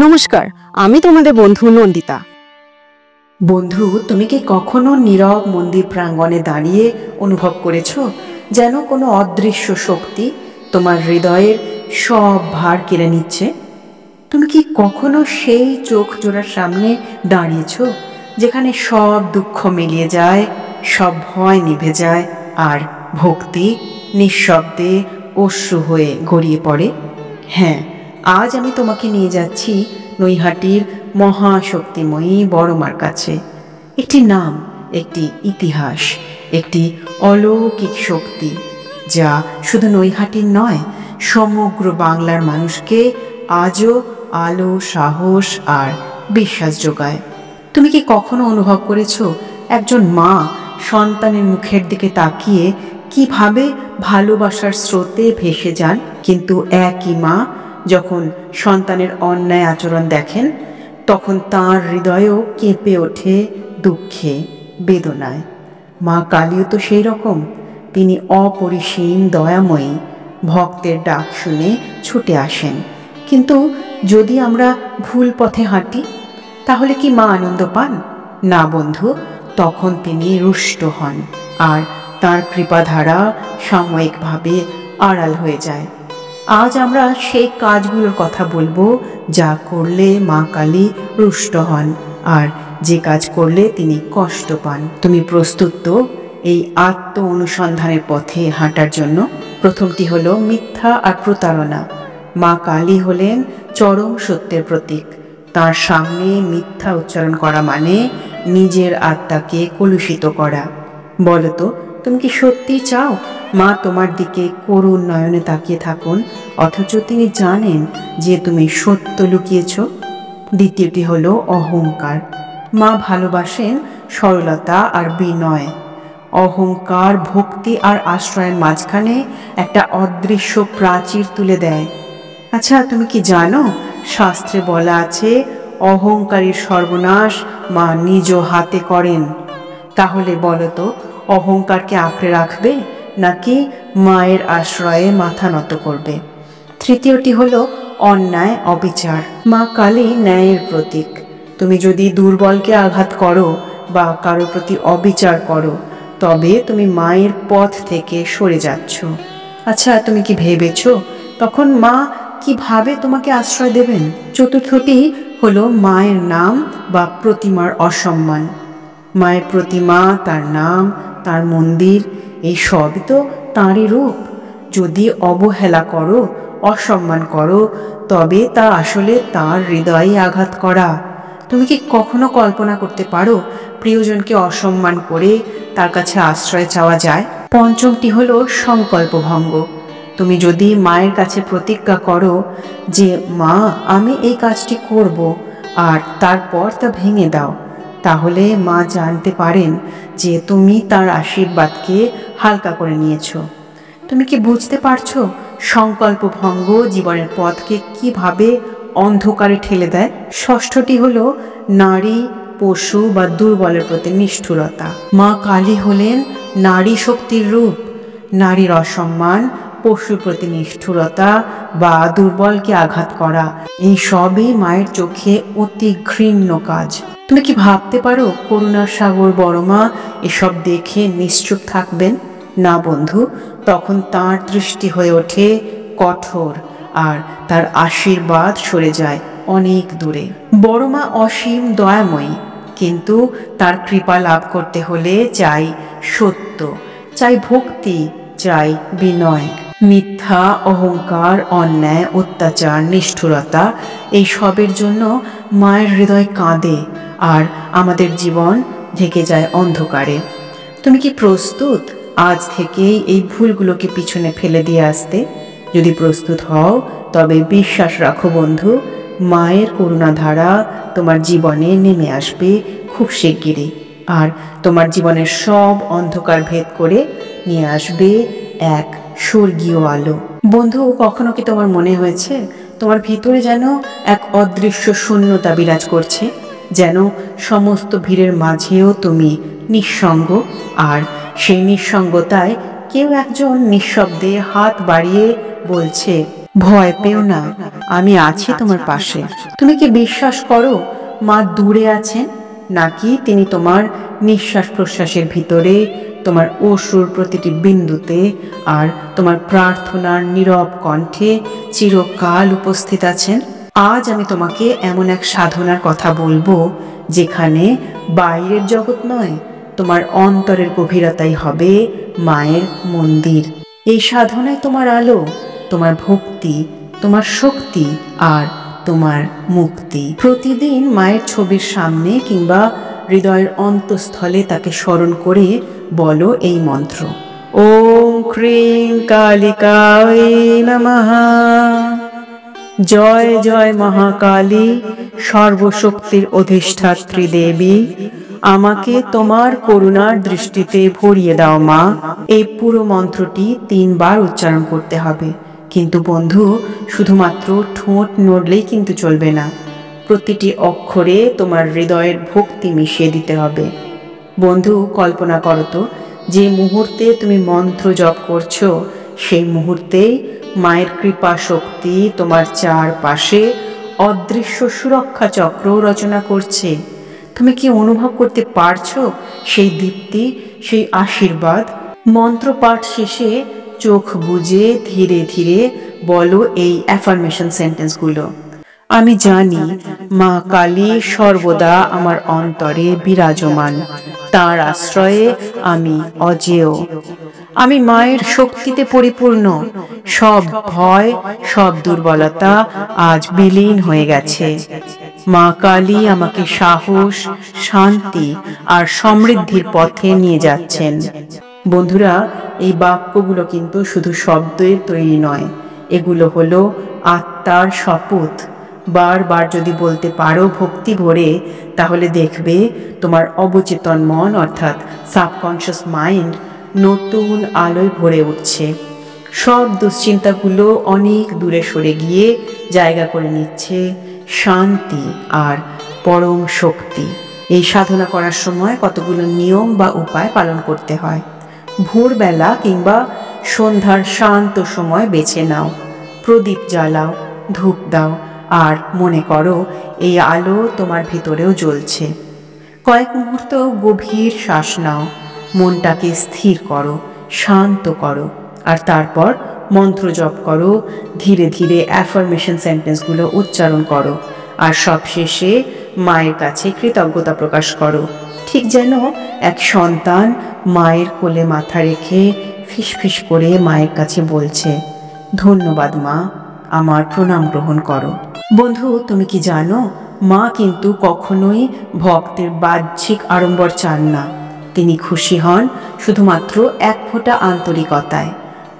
নমস্কার, আমি তোমাদের বন্ধু নন্দিতা। বন্ধু, তুমি কি কখনো নীরব মন্দির প্রাঙ্গণে দাঁড়িয়ে অনুভব করেছো যেন কোনো অদৃশ্য শক্তি তোমার হৃদয়ের সব ভার কেড়ে নিচ্ছে? তুমি কি কখনো সেই চোখ জোড়ার সামনে দাঁড়িয়েছো যেখানে সব দুঃখ মিলিয়ে যায়, সব ভয় নিভে যায়, আর ভক্তি নিঃশব্দে অশ্রু হয়ে গড়িয়ে পড়ে? হ্যাঁ, আজ আমি তোমাকে নিয়ে যাচ্ছি নৈহাটির মহাশক্তিময়ী বড়মার কাছে। একটি নাম, একটি ইতিহাস, একটি অলৌকিক শক্তি যা শুধু নৈহাটির নয়, সমগ্র বাংলার মানুষকে আজও আলো, সাহস আর বিশ্বাস যোগায়। তুমি কি কখনো অনুভব করেছো একজন মা সন্তানের মুখের দিকে তাকিয়ে কিভাবে ভালোবাসার স্রোতে ভেসে যান, কিন্তু একই মা যখন সন্তানের অন্যায় আচরণ দেখেন তখন তাঁর হৃদয়ও কেঁপে ওঠে দুঃখে, বেদনায়? মা কালীও তো সেই রকম। তিনি অপরিসীম দয়াময়ী, ভক্তের ডাক শুনে ছুটে আসেন। কিন্তু যদি আমরা ভুল পথে হাঁটি, তাহলে কি মা আনন্দ পান? না বন্ধু, তখন তিনি রুষ্ট হন আর তাঁর কৃপাধারা সাময়িকভাবে আড়াল হয়ে যায়। আজ আমরা সেই কাজগুলোর কথা বলবো যা করলে মা কালী রুষ্ট হন আর যে কাজ করলে তিনি কষ্ট পান। তুমি প্রস্তুত তো এই আত্ম অনুসন্ধানের পথে হাঁটার জন্য? প্রথমটি হলো মিথ্যা আর প্রতারণা। মা কালী হলেন চরম সত্যের প্রতীক। তার সামনে মিথ্যা উচ্চারণ করা মানে নিজের আত্মাকে কলুষিত করা। বলো তো, তুমি কি সত্যি চাও মা তোমার দিকে করুণ নয়নে তাকিয়ে থাকুন, অথচ তিনি জানেন যে তুমি সত্য লুকিয়েছ? দ্বিতীয়টি হলো অহংকার। মা ভালোবাসেন সরলতা আর বিনয়। অহংকার ভক্তি আর আশ্রয়ের মাঝখানে একটা অদৃশ্য প্রাচীর তুলে দেয়। আচ্ছা, তুমি কি জানো শাস্ত্রে বলা আছে অহংকারীর সর্বনাশ মা নিজ হাতে করেন? তাহলে বলো তো, অহংকারকে আঁকড়ে রাখবে নাকি মায়ের আশ্রয়ে মাথা নত করবে? তৃতীয়টি হলো অন্যায়, অবিচার। মা কালী ন্যায়ের প্রতীক। তুমি যদি দুর্বলকে আঘাত করো বা কারো প্রতি অবিচার করো, তবে তুমি মায়ের পথ থেকে সরে যাচ্ছ। আচ্ছা, তুমি কি ভেবেছ তখন মা কিভাবে তোমাকে আশ্রয় দেবেন? চতুর্থটি হলো মায়ের নাম বা প্রতিমার অসম্মান। মায়ের প্রতিমা, তার নাম, তার মন্দির, এই সবই তো তাঁরই রূপ। যদি অবহেলা করো, অসম্মান করো, তবে তা আসলে তার হৃদয়ে আঘাত করা। তুমি কি কখনো কল্পনা করতে পারো প্রিয়জনকে অসম্মান করে তার কাছে আশ্রয় চাওয়া যায়? পঞ্চমটি হলো সংকল্প ভঙ্গ। তুমি যদি মায়ের কাছে প্রতিজ্ঞা করো যে মা, আমি এই কাজটি করব, আর তারপর তা ভেঙে দাও, তাহলে মা জানতে পারেন যে তুমি তার আশীর্বাদকে হালকা করে নিয়েছ। তুমি কি বুঝতে পারছো সংকল্প ভঙ্গ জীবনের পথকে কিভাবে অন্ধকারে ঠেলে দেয়? ষষ্ঠটি হলো নারী, পশু বা দুর্বলের প্রতি নিষ্ঠুরতা। মা কালী হলেন নারী শক্তির রূপ। নারীর অসম্মান, পশুর প্রতি নিষ্ঠুরতা বা দুর্বলকে আঘাত করা, এই সবই মায়ের চোখে অতি ঘৃণ্য কাজ। তুমি কি ভাবতে পারো করুণার সাগর বড়মা এসব দেখে নিশ্চুপ থাকবেন? না বন্ধু, তখন তার দৃষ্টি হয়ে ওঠে কঠোর আর তার আশীর্বাদ সরে যায় অনেক দূরে। বড়মা অসীম দয়াময়ী, কিন্তু তার কৃপা লাভ করতে হলে চাই সত্য, চাই ভক্তি, চাই বিনয়। মিথ্যা, অহংকার, অন্যায়, অত্যাচার, নিষ্ঠুরতা, এই সবের জন্য মায়ের হৃদয় কাঁদে আর আমাদের জীবন ঢেকে যায় অন্ধকারে। তুমি কি প্রস্তুত আজ থেকেই এই ভুলগুলোকে পিছনে ফেলে দিয়ে আসতে? যদি প্রস্তুত হও, তবে বিশ্বাস রাখো বন্ধু, মায়ের করুণাধারা তোমার জীবনে নেমে আসবে খুব শিগগিরই, আর তোমার জীবনের সব অন্ধকার ভেদ করে নিয়ে আসবে এক স্বর্গীয় আলো। বন্ধু, কখনো কি তোমার মনে হয়েছে তোমার ভিতরে যেন এক অদৃশ্য শূন্যতা বিরাজ করছে, যেন সমস্ত ভিড়ের মাঝেও তুমি নিঃসঙ্গ, আর সেই নিঃসঙ্গতায় কেউ একজন নিঃশব্দে হাত বাড়িয়ে বলছে, ভয় পেও না, আমি আছি তোমার পাশে। তুমি কি বিশ্বাস করো মা দূরে আছেন, নাকি তিনি তোমার নিঃশ্বাস প্রশ্বাসের ভিতরে, তোমার অশ্রুর প্রতিটি বিন্দুতে আর তোমার প্রার্থনার নীরব কণ্ঠে চিরকাল উপস্থিত আছেন? আজ আমি তোমাকে এমন এক সাধনার কথা বলবো যেখানে বাইরের জগৎ নয়, তোমার অন্তরের গভীরতাই হবে মায়ের মন্দির। এই সাধনায় তোমার আলো, তোমার ভক্তি, তোমার শক্তি আর তোমার মুক্তি। প্রতিদিন মায়ের ছবির সামনে কিংবা হৃদয়ের অন্তঃস্থলে তাকে স্মরণ করে বলো এই মন্ত্র, ওম ক্রিং কালিকায় নমঃ। জয় জয় মহাকালী, সর্বশক্তির অধিষ্ঠাত্রী দেবী, আমাকে তোমার করুণার দৃষ্টিতে ভরিয়ে দাও মা। এই পুরো মন্ত্রটি 3 বার উচ্চারণ করতে হবে, কিন্তু বন্ধু শুধুমাত্র ঠোঁট নড়লেই কিন্তু চলবে না, প্রতিটি অক্ষরে তোমার হৃদয়ের ভক্তি মিশিয়ে দিতে হবে। বন্ধু কল্পনা করো তো, যে মুহূর্তে তুমি মন্ত্র জপ করছো সেই মুহূর্তেই মায়ের কৃপা শক্তি তোমার চারপাশে অদৃশ্য সুরক্ষা চক্র রচনা করছে। তুমি কি অনুভব করতে পারছো সেই দীপ্তি, সেই আশীর্বাদ? মন্ত্র পাঠ শেষে চোখ বুজে ধীরে ধীরে বলো এই অ্যাফার্মেশন সেন্টেন্সগুলো। আমি জানি মা কালী সর্বদা আমার অন্তরে বিরাজমান, তার আশ্রয়ে আমি অজেয়। আমি মায়ের শক্তিতে পরিপূর্ণ, সব ভয়, সব দুর্বলতা আজ বিলীন হয়ে গেছে। মা কালী আমাকে সাহস, শান্তি আর সমৃদ্ধির পথে নিয়ে যাচ্ছেন। বন্ধুরা, এই বাক্যগুলো কিন্তু শুধু শব্দের তৈরি নয়, এগুলো হলো আত্মার শপথ। বারবার যদি বলতে পারো ভক্তি ভরে, তাহলে দেখবে তোমার অবচেতন মন অর্থাৎ সাবকনশিয়াস মাইন্ড নতুন আলোয় ভরে উঠছে। সব দুশ্চিন্তাগুলো অনেক দূরে সরে গিয়ে জায়গা করে নিচ্ছে শান্তি আর পরম শক্তি। এই সাধনা করার সময় কতগুলো নিয়ম বা উপায় পালন করতে হয়। ভোরবেলা কিংবা সন্ধ্যার শান্ত সময় বেছে নাও, প্রদীপ জ্বালাও, ধূপ দাও আর মনে করো এই আলো তোমার ভিতরেও জ্বলছে। কয়েক মুহূর্ত গভীর শ্বাস নাও, মনটাকে স্থির করো, শান্ত করো আর তারপর মন্ত্র জপ করো, ধীরে ধীরে অ্যাফার্মেশন সেন্টেন্সগুলো উচ্চারণ করো আর সবশেষে মায়ের কাছে কৃতজ্ঞতা প্রকাশ করো, ঠিক যেন এক সন্তান মায়ের কোলে মাথা রেখে ফিসফিস করে মায়ের কাছে বলছে, ধন্যবাদ মা, আমার প্রণাম গ্রহণ করো। বন্ধু, তুমি কি জানো মা কিন্তু কখনোই ভক্তের বাহ্যিক আড়ম্বর চান না। তিনি খুশি হন শুধুমাত্র এক ফোঁটা আন্তরিকতায়।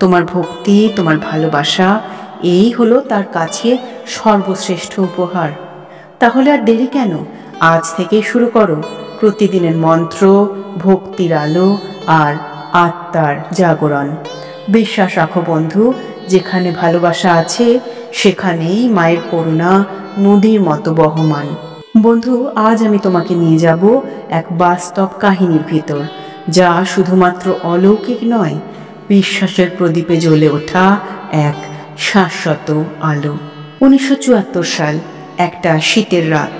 তোমার ভক্তি, তোমার ভালোবাসা, এই হলো তার কাছে সর্বশ্রেষ্ঠ উপহার। তাহলে আর দেরি কেন? আজ থেকে শুরু করো প্রতিদিনের মন্ত্র, ভক্তির আলো আর আত্মার জাগরণ। বিশ্বাস রাখো বন্ধু, যেখানে ভালোবাসা আছে সেখানেই মায়ের করুণা নদীর মতো বহমান। বন্ধু, আজ আমি তোমাকে নিয়ে যাব এক বাস্তব কাহিনীর ভিতর, যা শুধুমাত্র অলৌকিক নয়, বিশ্বাসের প্রদীপে জ্বলে ওঠা এক শাশ্বত আলো। 1974 সাল, একটা শীতের রাত।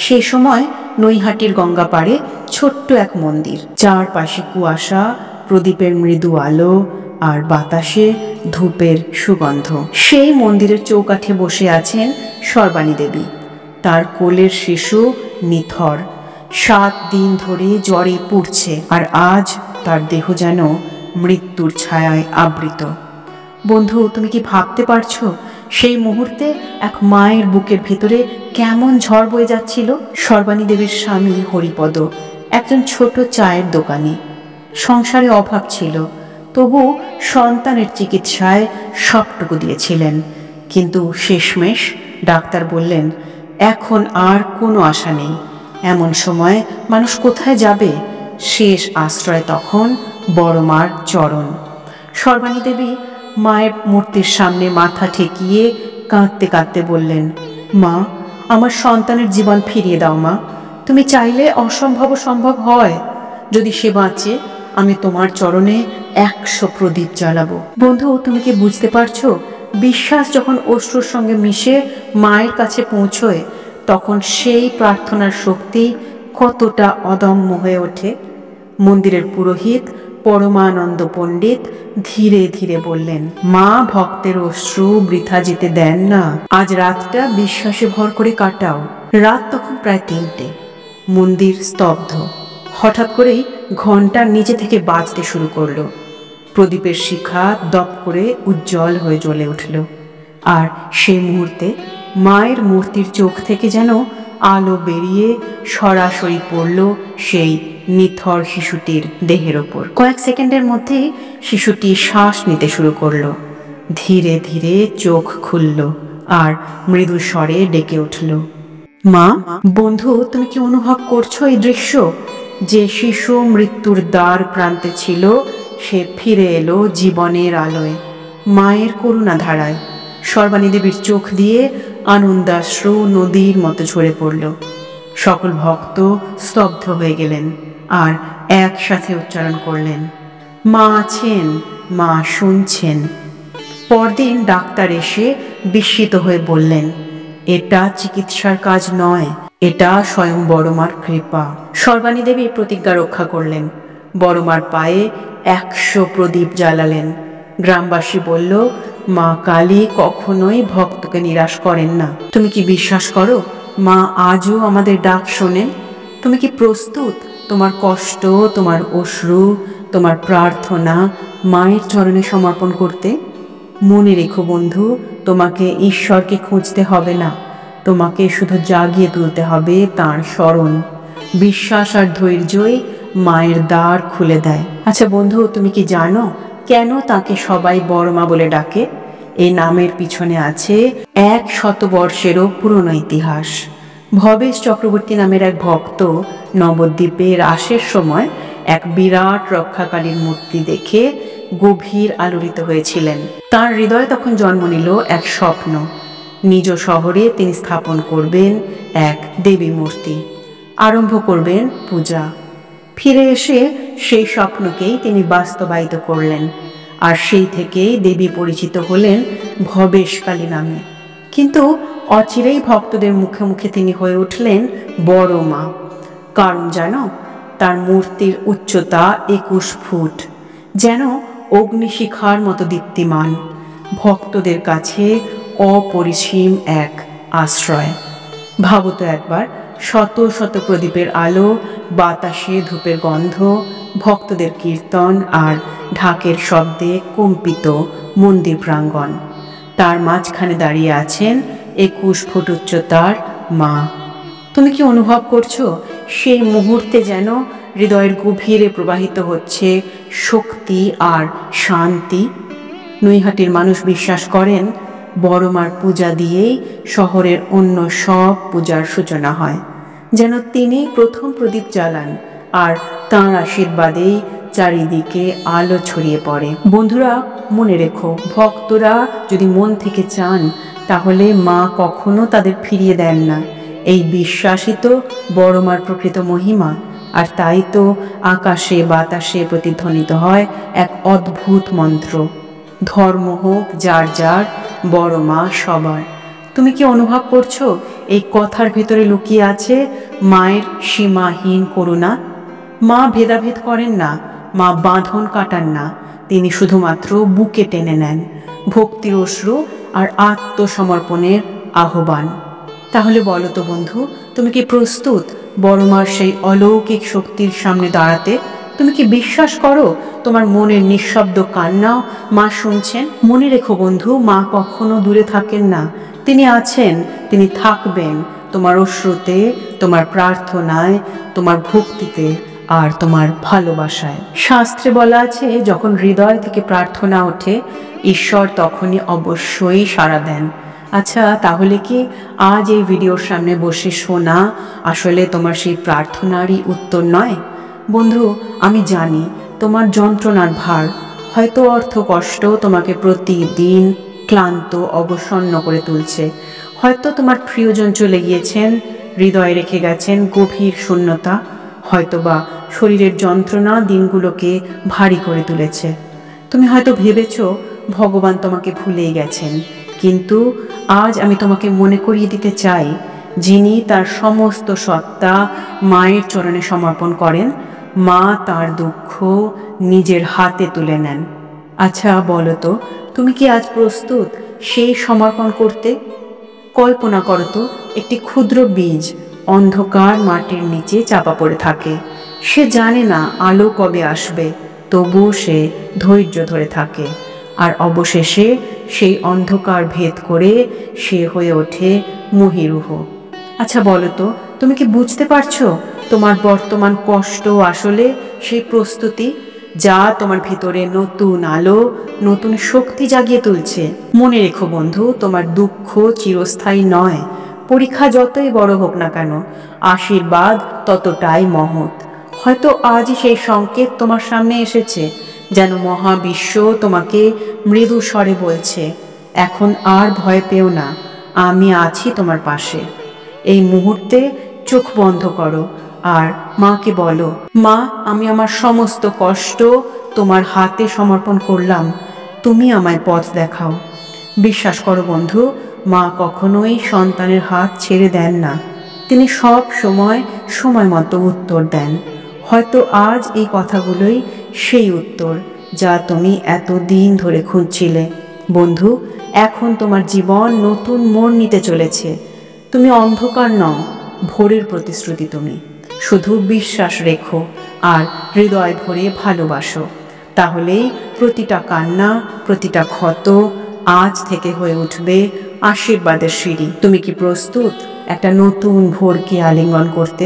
সে সময় নৈহাটির গঙ্গা পাড়ে ছোট্ট এক মন্দির, চারপাশে কুয়াশা, প্রদীপের মৃদু আলো আর বাতাসে ধূপের সুগন্ধ। সেই মন্দিরের চৌকাঠে বসে আছেন সর্বাণী দেবী। তার কোলের শিশু নিথর 7 দিন ধরে জ্বরে পুড়ছে, আর আজ তার দেহ যেন মৃত্যুর ছায়ায় আবৃত। বন্ধু, তুমি কি ভাবতে পারছো সেই মুহূর্তে এক মায়ের বুকের ভিতরে কেমন ঝড় বয়ে যাচ্ছিল? সর্বাণী দেবীর স্বামী হরিপদ একজন ছোট চায়ের দোকানি। সংসারে অভাব ছিল, তবু সন্তানের চিকিৎসায় সবটুকু দিয়েছিলেন। কিন্তু শেষমেশ ডাক্তার বললেন, এখন আর কোনো আশা নেই। এমন সময় মানুষ কোথায় যাবে? শেষ আশ্রয় তখন বড় মার চরণ। সর্বাণী দেবী মায়ের মূর্তির সামনে মাথা ঠেকিয়ে কাঁদতে কাঁদতে বললেন, মা, আমার সন্তানের জীবন ফিরিয়ে দাও মা। তুমি চাইলে অসম্ভব সম্ভব হয়। যদি সে বাঁচে, আমি তোমার চরণে 100 প্রদীপ জ্বালাবো। বন্ধু, তুমি কি বুঝতে পারছো বিশ্বাস যখন অশ্রুর সঙ্গে মিশে মায়ের কাছে পৌঁছয়, তখন সেই প্রার্থনার শক্তি কতটা অদম্য হয়ে ওঠে। মন্দিরের পুরোহিত পরমানন্দ পণ্ডিত ধীরে ধীরে বললেন, মা, ভক্তের অশ্রু বৃথা যেতে দেন না। আজ রাতটা বিশ্বাসে ভর করে কাটাও। রাত তখন প্রায় 3টে। মন্দির স্তব্ধ। হঠাৎ করেই ঘণ্টা নিচে থেকে বাজতে শুরু করলো। প্রদীপের শিখা দপ করে উজ্জ্বল হয়ে জ্বলে উঠল। আর সেই মুহূর্তে মায়ের মূর্তির চোখ থেকে যেন আলো বেরিয়ে সরাসরি পড়ল সেই নিথর শিশুটির দেহের ওপর। কয়েক সেকেন্ডের মধ্যেই শিশুটি শ্বাস নিতে শুরু করলো। ধীরে ধীরে চোখ খুলল আর মৃদু স্বরে ডেকে উঠল, মা। বন্ধু, তুমি কি অনুভব করছো এই দৃশ্য? যে শিশু মৃত্যুর দ্বার প্রান্তে ছিল, সে ফিরে এলো জীবনের আলোয়, মায়ের করুণা ধারায়। সর্বাণী দেবীর চোখ দিয়ে আনন্দাশ্রু নদীর মতো ঝরে পড়ল। সকল ভক্ত স্তব্ধ হয়ে গেলেন আর একসাথে উচ্চারণ করলেন, মা আছেন, মা শুনছেন। পরদিন ডাক্তার এসে বিস্মিত হয়ে বললেন, এটা চিকিৎসার কাজ নয়, এটা স্বয়ং বড়মার কৃপা। সর্বাণী দেবী প্রতিজ্ঞা রক্ষা করলেন। বড়মার পায়ে 100 প্রদীপ জ্বালালেন। গ্রামবাসী বলল, মা কালী কখনোই ভক্তকে নিরাশ করেন না। তুমি কি বিশ্বাস করো মা আজও আমাদের ডাক শোনেন? তুমি কি প্রস্তুত তোমার কষ্ট, তোমার অশ্রু, তোমার প্রার্থনা মায়ের চরণে সমর্পণ করতে? মনে রেখো বন্ধু, তোমাকে ঈশ্বরকে খুঁজতে হবে না, তোমাকে শুধু জাগিয়ে তুলতে হবে তাঁর স্মরণ। বিশ্বাস আর ধৈর্যই মায়ের দ্বার খুলে দেয়। আচ্ছা বন্ধু, তুমি কি জানো কেন তাকে সবাই বড় মা বলে ডাকে? এই নামের পিছনে আছে 100 বর্ষেরও পুরনো ইতিহাস। ভবেশ চক্রবর্তী নামের এক ভক্ত নবদ্বীপে রাসের সময় এক বিরাট রক্ষাকালীর মূর্তি দেখে গভীর আলোড়িত হয়েছিলেন। তার হৃদয়ে তখন জন্ম নিল এক স্বপ্ন। নিজ শহরে তিনি স্থাপন করবেন এক দেবী মূর্তি, আরম্ভ করবেন পূজা। ফিরে এসে সেই স্বপ্নকেই তিনি বাস্তবায়িত করলেন, আর সেই থেকেই দেবী পরিচিত হলেন ভবেশকালী নামে। কিন্তু অচিরেই ভক্তদের মুখে মুখে তিনি হয়ে উঠলেন বড় মা। কারণ জানো, তার মূর্তির উচ্চতা 21 ফুট, যেন অগ্নিশিখার মতো দীপ্তিমান। ভক্তদের কাছে অপরিসীম এক আশ্রয়। ভাবতো একবার, শত শত প্রদীপের আলো, বাতাসে ধূপের গন্ধ, ভক্তদের কীর্তন আর ঢাকের শব্দে কম্পিত মন্দির প্রাঙ্গণ। তার মাঝখানে দাঁড়িয়ে আছেন 21 ফুট উচ্চতার মা। তুমি কি অনুভব করছো সেই মুহূর্তে যেন হৃদয়ের গভীরে প্রবাহিত হচ্ছে শক্তি আর শান্তি? নৈহাটির মানুষ বিশ্বাস করেন, বড় মার পূজা দিয়েই শহরের অন্য সব পূজার সূচনা হয়। যেন তিনি প্রথম প্রদীপ জ্বালান আর তাঁর আশীর্বাদেই চারিদিকে আলো ছড়িয়ে পড়ে। বন্ধুরা, মনে রেখো, ভক্তরা যদি মন থেকে চান, তাহলে মা কখনো তাদের ফিরিয়ে দেন না। এই বিশ্বাসই তো বড় মার প্রকৃত মহিমা। আর তাই তো আকাশে বাতাসে প্রতিধ্বনিত হয় এক অদ্ভুত মন্ত্র, ধর্ম হোক যার যার, বড় মা সবার। তুমি কি অনুভব করছো এই কথার ভেতরে লুকিয়ে আছে মায়ের সীমাহীন করুণা? মা ভেদাভেদ করেন না, মা বাঁধন কাটান না, তিনি শুধুমাত্র বুকে টেনে নেন ভক্তির অশ্রু আর আত্মসমর্পণের আহ্বান। তাহলে বলো তো বন্ধু, তুমি কি প্রস্তুত বড় মার সেই অলৌকিক শক্তির সামনে দাঁড়াতে? তুমি কি বিশ্বাস করো তোমার মনের নিঃশব্দ কান্নাও মা শুনছেন? মনে রেখো বন্ধু, মা কখনো দূরে থাকেন না, তিনি আছেন, তিনি থাকবেন তোমার অশ্রুতে, তোমার প্রার্থনায়, তোমার ভক্তিতে আর তোমার ভালোবাসায়। শাস্ত্রে বলা আছে, যখন হৃদয় থেকে প্রার্থনা ওঠে, ঈশ্বর তখনই অবশ্যই সাড়া দেন। আচ্ছা, তাহলে কি আজ এই ভিডিওর সামনে বসে শোনা আসলে তোমার সেই প্রার্থনারই উত্তর নয়? বন্ধু, আমি জানি তোমার যন্ত্রণার ভার, হয়তো অর্থ কষ্ট তোমাকে প্রতিদিন ক্লান্ত অবসন্ন করে তুলছে। হয়তো তোমার প্রিয়জন চলে গিয়েছেন, হৃদয়ে রেখে গেছেন গভীর শূন্যতা। হয়তোবা শরীরের যন্ত্রণা দিনগুলোকে ভারী করে তুলেছে। তুমি হয়তো ভেবেছ ভগবান তোমাকে ভুলেই গেছেন, কিন্তু আজ আমি তোমাকে মনে করিয়ে দিতে চাই, যিনি তার সমস্ত সত্তা মায়ের চরণে সমর্পণ করেন, মা তার দুঃখ নিজের হাতে তুলে নেন। আচ্ছা বলো তো, তুমি কি আজ প্রস্তুত সেই সমর্পণ করতে? কল্পনা করো তো, একটি ক্ষুদ্র বীজ অন্ধকার মাটির নিচে চাপা পড়ে থাকে। সে জানে না আলো কবে আসবে, তবুও সে ধৈর্য ধরে থাকে, আর অবশেষে সেই অন্ধকার ভেদ করে সে হয়ে ওঠে মহীরুহ। আচ্ছা বলো তো, তুমি কি বুঝতে পারছো তোমার বর্তমান কষ্ট আসলে সেই প্রস্তুতি, যা তোমার ভিতরে নতুন আলো, নতুন শক্তি জাগিয়ে তুলছে? মনে রেখো বন্ধু, তোমার দুঃখ চিরস্থায়ী নয়। পরীক্ষা যতই বড় হোক না কেন, আশীর্বাদ ততটাই মহৎ। হয়তো আজই সেই সংকেত তোমার সামনে এসেছে, যেন মহাবিশ্ব তোমাকে মৃদু স্বরে বলছে, এখন আর ভয় পেও না, আমি আছি তোমার পাশে। এই মুহূর্তে চোখ বন্ধ করো আর মাকে বলো, মা, আমি আমার সমস্ত কষ্ট তোমার হাতে সমর্পণ করলাম, তুমি আমায় পথ দেখাও। বিশ্বাস করো বন্ধু, মা কখনোই সন্তানের হাত ছেড়ে দেন না। তিনি সব সময় সময় মতো উত্তর দেন। হয়তো আজ এই কথাগুলোই সেই উত্তর যা তুমি এতদিন ধরে খুঁজছিলে। বন্ধু, এখন তোমার জীবন নতুন মোড় নিতে চলেছে। তুমি অন্ধকার নও, ভোরের প্রতিশ্রুতি তুমি। শুধু বিশ্বাস রেখো আর হৃদয় ভরে ভালোবাসো, তাহলেই প্রতিটা কান্না, প্রতিটা ক্ষত আজ থেকে হয়ে উঠবে আশীর্বাদের সিঁড়ি। তুমি কি প্রস্তুত একটা নতুন ভোরকে আলিঙ্গন করতে?